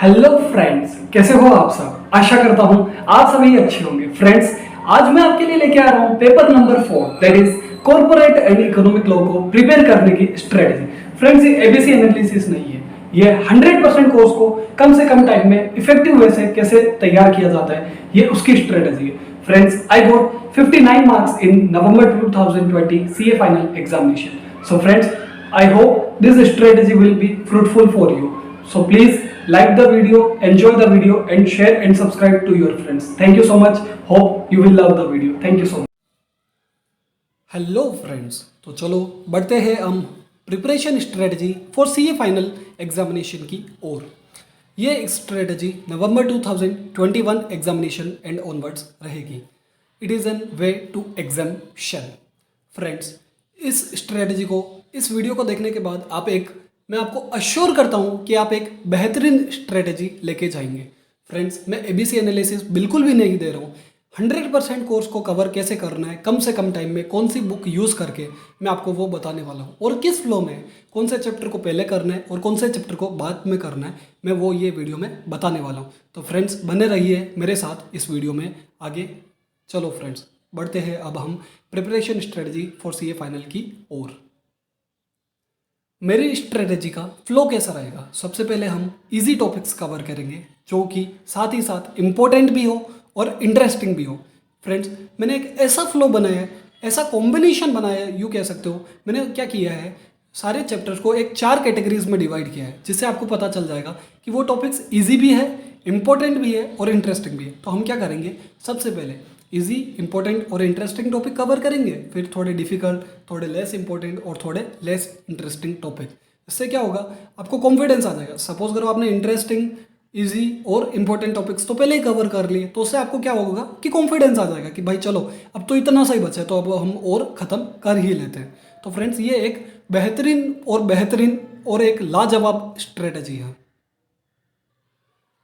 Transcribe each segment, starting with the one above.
Hello friends, कैसे हो आप सब। आशा करता हूं आप सभी अच्छे होंगे। फ्रेंड्स, आज मैं आपके लिए लेके आ रहा हूं paper number 4, that is corporate and economic law को प्रिपेयर करने की स्ट्रेटजी। फ्रेंड्स, ये एबीसी एनालिसिस नहीं है, ये 100% कोर्स को कम से कम टाइम में इफेक्टिव वे से कैसे तैयार किया जाता है, ये उसकी स्ट्रेटजी है। Friends, I got 59 marks in November 2020 CA final examination. So friends, I hope this strategy will be fruitful for you. So please like the video, enjoy the video and share and subscribe to your friends. Thank you so much. Hope you will love the video. Thank you so much. Hello friends, तो चलो बढ़ते हैं हम preparation strategy for CA final examination की ओर। ये strategy November 2021 examination and onwards रहेगी। It is an way to examination. Friends, इस स्ट्रेटजी को, इस वीडियो को देखने के बाद मैं आपको अश्योर करता हूं कि आप एक बेहतरीन स्ट्रेटजी लेके जाएंगे। फ्रेंड्स, मैं एबीसी एनालिसिस बिल्कुल भी नहीं दे रहा हूं। 100% कोर्स को कवर कैसे करना है, कम से कम टाइम में कौन सी बुक यूज़ करके, मैं आपको वो बताने वाला हूँ। और किस फ्लो में कौन से चैप्टर को पहले करना है और कौन से चैप्टर को बाद में करना है, मैं वो ये वीडियो में बताने वाला हूँ। तो फ्रेंड्स, बने रहिए मेरे साथ इस वीडियो में आगे। चलो फ्रेंड्स, बढ़ते हैं अब हम preparation strategy for CA final की ओर। मेरी स्ट्रेटजी का फ्लो कैसा रहेगा? सबसे पहले हम इजी टॉपिक्स कवर करेंगे जो कि साथ ही साथ इम्पोर्टेंट भी हो और इंटरेस्टिंग भी हो। फ्रेंड्स, मैंने एक ऐसा फ्लो बनाया है, ऐसा कॉम्बिनेशन बनाया है, यूँ कह सकते हो। मैंने क्या किया है, सारे चैप्टर्स को एक 4 कैटेगरीज में डिवाइड किया है, जिससे आपको पता चल जाएगा कि वो टॉपिक्स ईजी भी है, इंपॉर्टेंट भी है और इंटरेस्टिंग भी है। तो हम क्या करेंगे, सबसे पहले इजी, इंपॉर्टेंट और इंटरेस्टिंग टॉपिक कवर करेंगे, फिर थोड़े डिफिकल्ट, थोड़े लेस इंपॉर्टेंट और थोड़े लेस इंटरेस्टिंग टॉपिक। इससे क्या होगा, आपको कॉन्फिडेंस आ जाएगा। सपोज करो आपने इंटरेस्टिंग, इजी और इंपॉर्टेंट टॉपिक्स तो पहले ही कवर कर लिए, तो उससे आपको क्या होगा कि कॉन्फिडेंस आ जाएगा कि भाई चलो अब तो इतना सही बचा है, तो अब हम और ख़त्म कर ही लेते हैं। तो फ्रेंड्स, ये एक बेहतरीन और एक लाजवाब स्ट्रेटजी है।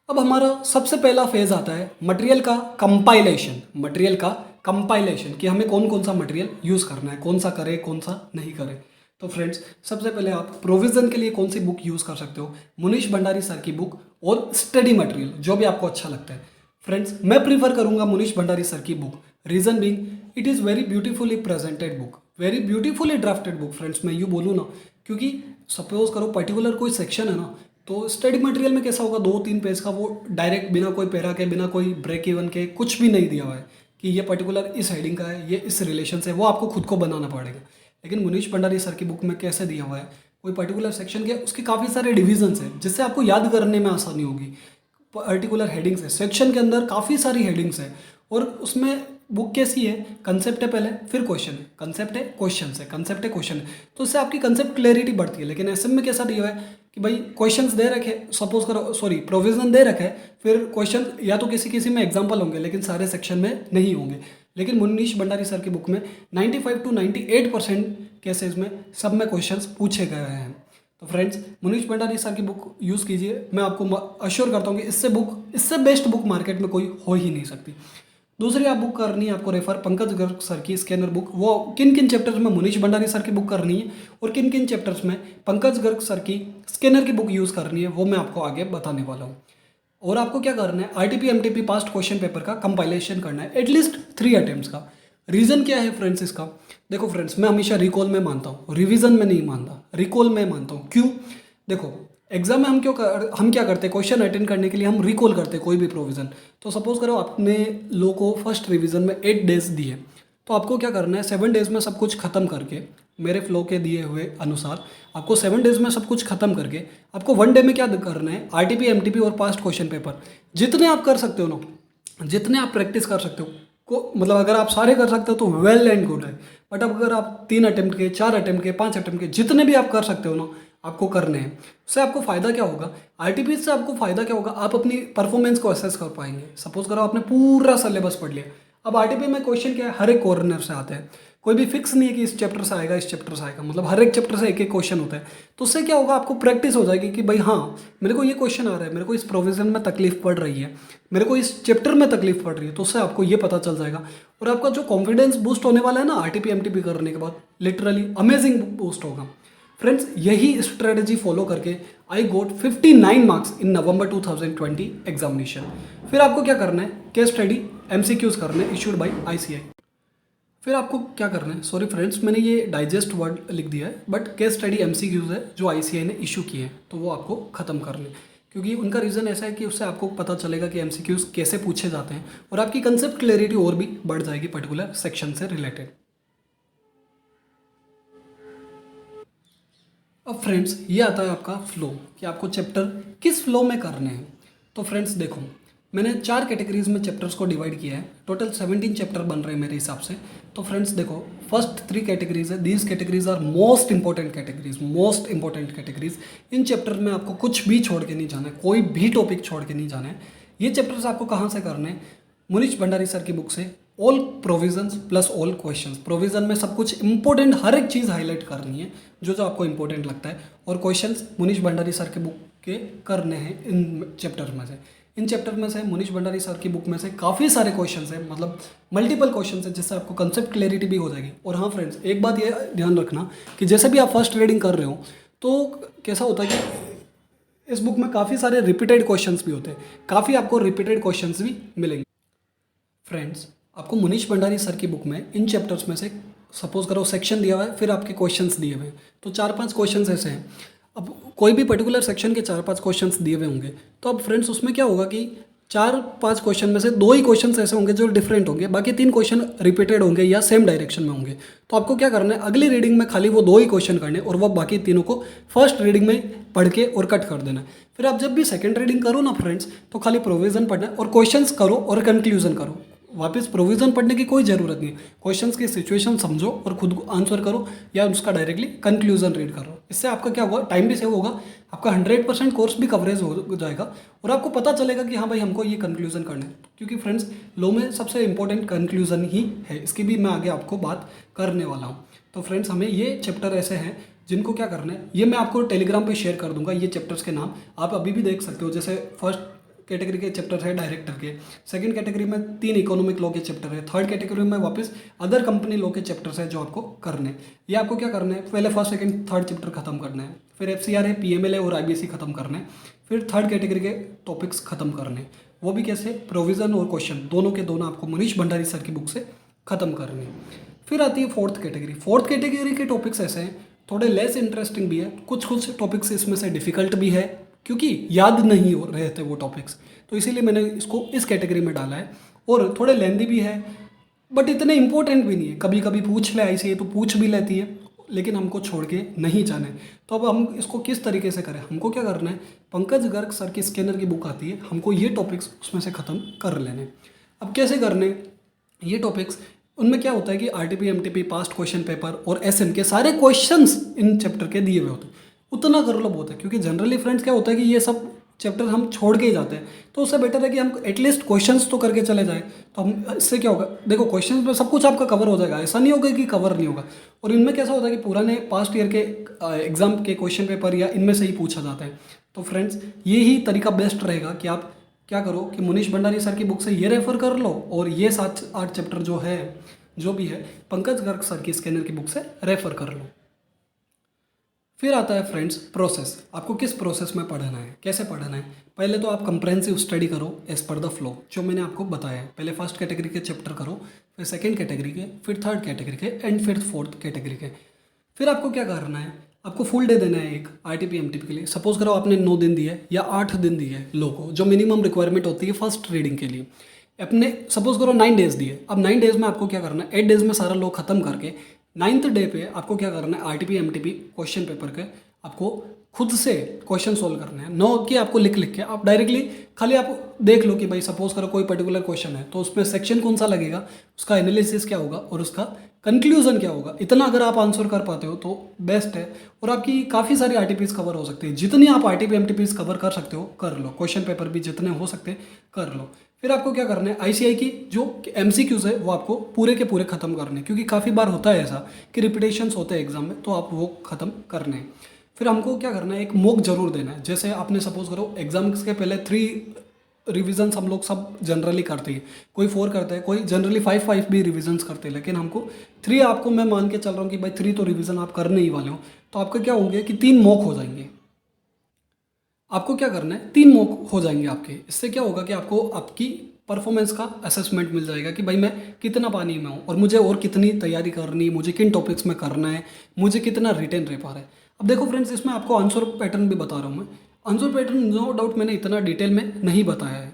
अब हमारा सबसे पहला फेज आता है मटेरियल का कंपाइलेशन कि हमें कौन कौन सा मटेरियल यूज़ करना है, कौन सा करें कौन सा नहीं करें। तो फ्रेंड्स, सबसे पहले आप प्रोविज़न के लिए कौन सी बुक यूज़ कर सकते हो, मुनीश भंडारी सर की बुक और स्टडी मटेरियल, जो भी आपको अच्छा लगता है। फ्रेंड्स, मैं प्रीफर करूंगा मुनीश भंडारी सर की book. Reason being, it is very beautifully presented book, very beautifully drafted book. Friends, मैं यूँ बोलूँ ना, क्योंकि सपोज करो पर्टिकुलर कोई सेक्शन है ना, तो स्टडी मटेरियल में कैसा होगा, 2-3 पेज का वो डायरेक्ट बिना कोई पैरा के, बिना कोई ब्रेक इवन के कुछ भी नहीं दिया हुआ है कि ये पर्टिकुलर इस हेडिंग का है, ये इस रिलेशन से, वो आपको खुद को बनाना पड़ेगा। लेकिन मुनीश भंडारी सर की बुक में कैसे दिया हुआ है, कोई पर्टिकुलर सेक्शन के उसके काफ़ी सारे डिविजन्स हैं, जिससे आपको याद करने में आसानी होगी। पर्टिकुलर हेडिंग्स है, सेक्शन के अंदर काफ़ी सारी हेडिंग्स है, और उसमें बुक कैसी है, कंसेप्ट है पहले, फिर क्वेश्चन है, कंसेप्ट है क्वेश्चन है, कंसेप्ट है क्वेश्चन है, तो उससे आपकी कंसेप्ट क्लैरिटी बढ़ती है। लेकिन एसएम में कैसा दिया हुआ है कि भाई क्वेश्चंस दे रखे, सपोज करो प्रोविजन दे रखे, फिर क्वेश्चन या तो किसी में एग्जांपल होंगे, लेकिन सारे सेक्शन में नहीं होंगे। लेकिन मुनीश भंडारी सर की बुक में 95 to 98% केसेज में सब में क्वेश्चंस पूछे गए हैं। तो फ्रेंड्स, मुनीश भंडारी सर की बुक यूज़ कीजिए। मैं आपको अश्योर करता हूँ कि इससे बेस्ट बुक मार्केट में कोई हो ही नहीं सकती। दूसरी आप बुक करनी है, आपको रेफर पंकज गर्ग सर की स्कैनर बुक। वो किन किन चैप्टर्स में मुनीश भंडारी सर की बुक करनी है और किन किन चैप्टर्स में पंकज गर्ग सर की स्कैनर की बुक यूज़ करनी है, वो मैं आपको आगे बताने वाला हूँ। और आपको क्या करना है, RTP MTP past question paper का कंपाइलेशन करना है, एटलीस्ट 3 अटेम्प्ट्स का। रीज़न क्या है फ्रेंड्स इसका? देखो फ्रेंड्स, मैं हमेशा रिकॉल में मानता हूँ, रिविजन में नहीं मानता, रिकॉल में मानता हूँ। क्यों? देखो, एग्जाम में हम क्या करते हैं, क्वेश्चन अटेंड करने के लिए हम रिकॉल करते हैं कोई भी प्रोविज़न। तो सपोज करो आपने लो को फर्स्ट रिवीजन में 8 डेज दिए, तो आपको क्या करना है, 7 डेज में सब कुछ खत्म करके, मेरे फ्लो के दिए हुए अनुसार आपको 7 डेज में सब कुछ खत्म करके आपको 1 डे में क्या करना है, आरटीपी एमटीपी और पास्ट क्वेश्चन पेपर जितने आप कर सकते हो ना, जितने आप प्रैक्टिस कर सकते हो मतलब अगर आप सारे कर सकते हो तो वेल एंड गुड है। बट अब अगर आप 3 अटेम्प्ट के, 4 अटेम्प्ट के, 5 अटेम्प्ट के, जितने भी आप कर सकते हो ना, आपको करने हैं। उससे आपको फ़ायदा क्या होगा, आरटीपी से आपको फ़ायदा क्या होगा, आप अपनी परफॉर्मेंस को असेस कर पाएंगे। सपोज करो आपने पूरा सिलेबस पढ़ लिया, अब आरटीपी में क्वेश्चन क्या है, हर एक कॉर्नर से आते हैं, कोई भी फिक्स नहीं है कि इस चैप्टर से आएगा, इस चैप्टर से आएगा, मतलब हर एक चैप्टर से एक एक क्वेश्चन होता है। तो उससे क्या होगा, आपको प्रैक्टिस हो जाएगी कि भाई हाँ, मेरे को ये क्वेश्चन आ रहा है, मेरे को इस प्रोविजन में तकलीफ पड़ रही है, मेरे को इस चैप्टर में तकलीफ पड़ रही है, तो उससे आपको ये पता चल जाएगा। और आपका जो कॉन्फिडेंस बूस्ट होने वाला है ना आरटीपी एमटीपी करने के बाद, लिटरली अमेजिंग बूस्ट होगा। फ्रेंड्स यही स्ट्रेटजी फॉलो करके आई गोट 59 मार्क्स इन नवंबर 2020 एग्जामिनेशन। फिर आपको क्या करना है, केस स्टडी एमसीक्यूज करने इशूड बाय आईसीआई। फिर आपको क्या करना है, सॉरी फ्रेंड्स मैंने ये डाइजेस्ट वर्ड लिख दिया है, बट केस स्टडी एमसीक्यूज है जो आईसीआई ने इशू किए हैं, तो वो आपको ख़त्म करने, क्योंकि उनका रीज़न ऐसा है कि उससे आपको पता चलेगा कि एमसीक्यूज कैसे पूछे जाते हैं और आपकी कंसेप्ट क्लैरिटी और भी बढ़ जाएगी पर्टिकुलर सेक्शन से रिलेटेड। अब फ्रेंड्स ये आता है आपका फ्लो, कि आपको चैप्टर किस फ्लो में करने हैं। तो फ्रेंड्स देखो, मैंने 4 कैटेगरीज में चैप्टर्स को डिवाइड किया है, टोटल 17 चैप्टर बन रहे हैं मेरे हिसाब से। तो फ्रेंड्स देखो, फर्स्ट 3 कैटेगरीज है, these categories are most important categories. इन चैप्टर में आपको कुछ भी छोड़ के नहीं जाना है, कोई भी टॉपिक छोड़ के नहीं जाना है। ये चैप्टर्स आपको कहाँ से करने हैं, मुनीश भंडारी सर की बुक से all provisions plus all questions. Provision में सब कुछ इंपॉर्टेंट हर एक चीज़ हाईलाइट करनी है जो जो आपको इंपॉर्टेंट लगता है, और क्वेश्चंस मुनीश भंडारी सर के बुक के करने हैं इन चैप्टर में से। इन चैप्टर में से मुनीश भंडारी सर की बुक में से काफ़ी सारे क्वेश्चंस हैं, मतलब मल्टीपल क्वेश्चंस हैं, जिससे आपको कंसेप्ट क्लैरिटी भी हो जाएगी। और हाँ फ्रेंड्स, एक बात ये ध्यान रखना कि जैसे भी आप फर्स्ट रीडिंग कर रहे हो तो कैसा होता है कि इस बुक में काफ़ी सारे रिपीटेड क्वेश्चंस भी होते हैं, काफ़ी आपको रिपीटेड क्वेश्चंस भी मिलेंगे। फ्रेंड्स आपको मुनीश भंडारी सर की बुक में इन चैप्टर्स में से सपोज करो सेक्शन दिया हुआ है, फिर आपके क्वेश्चंस दिए हुए हैं, तो 4-5 क्वेश्चंस ऐसे हैं। अब कोई भी पर्टिकुलर सेक्शन के 4-5 क्वेश्चंस दिए हुए होंगे, तो अब फ्रेंड्स उसमें क्या होगा कि 4-5 क्वेश्चन में से 2 ही क्वेश्चंस ऐसे होंगे जो डिफरेंट होंगे, बाकी 3 क्वेश्चन रिपीटेड होंगे या सेम डायरेक्शन में होंगे। तो आपको क्या करना है, अगली रीडिंग में खाली वो 2 ही क्वेश्चन करने और वो बाकी तीनों को फर्स्ट रीडिंग में पढ़ के और कट कर देना है। फिर आप जब भी सेकेंड रीडिंग करो ना फ्रेंड्स, तो खाली प्रोविजन पढ़ना है और क्वेश्चंस करो और कंक्लूजन करो। वापस प्रोविजन पढ़ने की कोई ज़रूरत नहीं है, क्वेश्चंस की सिचुएशन समझो और खुद को आंसर करो या उसका डायरेक्टली कंक्लूजन रीड करो। इससे आपका क्या होगा, टाइम भी सेव होगा, आपका 100% कोर्स भी कवरेज हो जाएगा और आपको पता चलेगा कि हाँ भाई हमको ये कंक्लूजन करना है। क्योंकि फ्रेंड्स लॉ में सबसे इंपॉर्टेंट कंक्लूजन ही है, इसकी भी मैं आगे आपको बात करने वाला हूँ। तो फ्रेंड्स हमें ये चैप्टर ऐसे हैं जिनको क्या करना है, ये मैं आपको टेलीग्राम पे शेयर कर दूंगा, ये चैप्टर्स के नाम आप अभी भी देख सकते हो। जैसे फर्स्ट कैटेगरी के चैप्टर है डायरेक्टर के, सेकंड कैटेगरी में 3 इकोनॉमिक लॉ के चैप्टर है, थर्ड कैटेगरी में वापस अदर कंपनी लॉ के चैप्टर्स है जो आपको करने। ये आपको क्या करना है, पहले फर्स्ट सेकंड थर्ड चैप्टर खत्म करना है, फिर एफसीआर है, पीएमएल है और आईबीसी खत्म करना है, फिर थर्ड कैटेगरी के टॉपिक्स खत्म करने। वो भी कैसे, प्रोविजन और क्वेश्चन दोनों के दोनों आपको मनीष भंडारी सर की बुक से खत्म करने। फिर आती है फोर्थ कैटेगरी। फोर्थ कैटेगरी के टॉपिक्स ऐसे हैं, थोड़े लेस इंटरेस्टिंग भी है, कुछ टॉपिक्स इसमें से डिफिकल्ट भी है क्योंकि याद नहीं हो रहे थे वो टॉपिक्स, तो इसीलिए मैंने इसको इस कैटेगरी में डाला है। और थोड़े लेंदी भी है बट इतने इंपॉर्टेंट भी नहीं है, कभी कभी पूछ ले ऐसे तो पूछ भी लेती है, लेकिन हमको छोड़ के नहीं जाना है। तो अब हम इसको किस तरीके से करें, हमको क्या करना है, पंकज गर्ग सर की स्कैनर की बुक आती है, हमको ये टॉपिक्स उसमें से ख़त्म कर लेने। अब कैसे करने ये टॉपिक्स, उनमें क्या होता है कि RTP MTP past question paper और एसएन के सारे क्वेश्चंस इन चैप्टर के दिए हुए होते हैं, उतना कर लो बहुत है। क्योंकि जनरली फ्रेंड्स क्या होता है कि ये सब चैप्टर हम छोड़ के ही जाते हैं, तो उससे बेटर है कि हम एटलीस्ट क्वेश्चंस तो करके चले जाएं। तो हम इससे क्या होगा, देखो क्वेश्चंस में सब कुछ आपका कवर हो जाएगा, ऐसा नहीं होगा कि कवर नहीं होगा। और इनमें कैसा होता है कि पुराने पास्ट ईयर के एग्जाम के क्वेश्चन पेपर या इनमें से ही पूछा जाता है। तो फ्रेंड्स ये ही तरीका बेस्ट रहेगा कि आप क्या करो कि मुनीश भंडारी सर की बुक से ये रेफर कर लो और ये 7-8 चैप्टर जो है जो भी है पंकज गर्ग सर की स्कैनर की बुक से रेफर कर लो। फिर आता है फ्रेंड्स प्रोसेस, आपको किस प्रोसेस में पढ़ना है, कैसे पढ़ना है। पहले तो आप कंप्रेहेंसिव स्टडी करो एज पर द फ्लो जो मैंने आपको बताया है। पहले फर्स्ट कैटेगरी के चैप्टर करो, फिर सेकंड कैटेगरी के, फिर थर्ड कैटेगरी के एंड फिर फोर्थ कैटेगरी के। फिर आपको क्या करना है, आपको फुल डे देना है एक आरटीपी एमटीपी के लिए। सपोज करो आपने 9 दिन दिए या 8 दिन दिए लो को, जो मिनिमम रिक्वायरमेंट होती है फर्स्ट रीडिंग के लिए। अपने सपोज करो 9 डेज दिए, अब 9 डेज में आपको क्या करना है, 8 डेज में सारा लो खत्म करके 9th डे पे आपको क्या करना है, आरटीपी एमटीपी क्वेश्चन पेपर के आपको खुद से क्वेश्चन सोल्व करने हैं। नो कि आपको लिख के आप डायरेक्टली खाली आप देख लो कि भाई सपोज करो कोई पर्टिकुलर क्वेश्चन है तो उसमें सेक्शन कौन सा लगेगा, उसका एनालिसिस क्या होगा और उसका कंक्लूजन क्या होगा। इतना अगर आप आंसर कर पाते हो तो बेस्ट है और आपकी काफ़ी सारी आरटीपीज कवर हो सकती है। जितनी आप आरटीपी एमटीपीज कवर कर सकते हो कर लो, क्वेश्चन पेपर भी जितने हो सकते कर लो। फिर आपको क्या करना है, आईसीआई की जो एमसीक्यूज है वो आपको पूरे के पूरे खत्म करने, क्योंकि काफ़ी बार होता है ऐसा कि रिपीटेशंस होते हैं एग्जाम में, तो आप वो खत्म करने हैं। फिर हमको क्या करना है, एक मॉक जरूर देना है। जैसे आपने सपोज करो एग्जाम्स के पहले 3 रिविजन्स हम लोग सब जनरली करते हैं, कोई 4 करता है, कोई जनरली 5 भी रिविजन्स करते हैं, लेकिन हमको 3 आपको मैं मान के चल रहा हूँ कि भाई 3 तो रिविजन आप करने ही वाले हो। तो आपका क्या होंगे कि 3 मॉक हो जाएंगे। आपको क्या करना है, 3 मॉक हो जाएंगे आपके। इससे क्या होगा कि आपको आपकी परफॉर्मेंस का असेसमेंट मिल जाएगा कि भाई मैं कितना पानी में हूँ और मुझे और कितनी तैयारी करनी है, मुझे किन टॉपिक्स में करना है, मुझे कितना रिटेन रह पा रहा है। अब देखो फ्रेंड्स, इसमें आपको आंसर पैटर्न भी बता रहा हूँ मैं। आंसर पैटर्न नो डाउट मैंने इतना डिटेल में नहीं बताया है,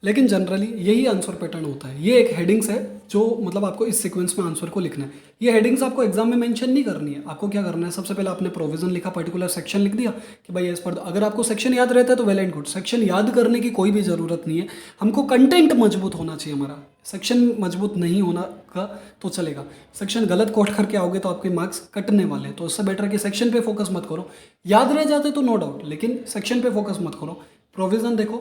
लेकिन जनरली यही आंसर पैटर्न होता है। ये एक हेडिंग्स है जो मतलब आपको इस सीक्वेंस में आंसर को लिखना है। ये हेडिंग्स आपको एग्जाम में मेंशन नहीं करनी है। आपको क्या करना है, सबसे पहले आपने प्रोविजन लिखा, पर्टिकुलर सेक्शन लिख दिया कि भाई इस पर, अगर आपको सेक्शन याद रहता है तो वेल एंड गुड। सेक्शन याद करने की कोई भी ज़रूरत नहीं है, हमको कंटेंट मजबूत होना चाहिए हमारा। सेक्शन मजबूत नहीं होना का तो चलेगा, सेक्शन गलत कोट करके आओगे तो आपके मार्क्स कटने वाले हैं। तो उससे बेटर कि सेक्शन पे फोकस मत करो। याद रह जाते तो नो डाउट, लेकिन सेक्शन पे फोकस मत करो। प्रोविजन देखो,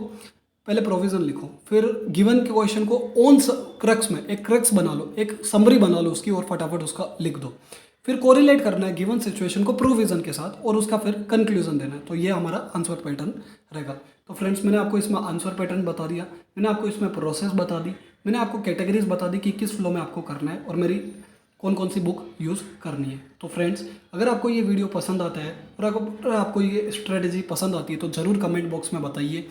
पहले प्रोविजन लिखो, फिर गिवन के क्वेश्चन को ऑन क्रक्स में एक क्रक्स बना लो, एक समरी बना लो उसकी और फटाफट उसका लिख दो। फिर कोरिलेट करना है गिवन सिचुएशन को प्रोविजन के साथ और उसका फिर कंक्लूजन देना है। तो ये हमारा आंसर पैटर्न रहेगा। तो फ्रेंड्स, मैंने आपको इसमें आंसर पैटर्न बता दिया, मैंने आपको इसमें प्रोसेस बता दी, मैंने आपको कैटेगरीज बता दी कि किस फ्लो में आपको करना है और मेरी कौन कौन सी बुक यूज़ करनी है। तो फ्रेंड्स, अगर आपको ये वीडियो पसंद आता है और अगर आपको ये स्ट्रेटजी पसंद आती है तो ज़रूर कमेंट बॉक्स में बताइए।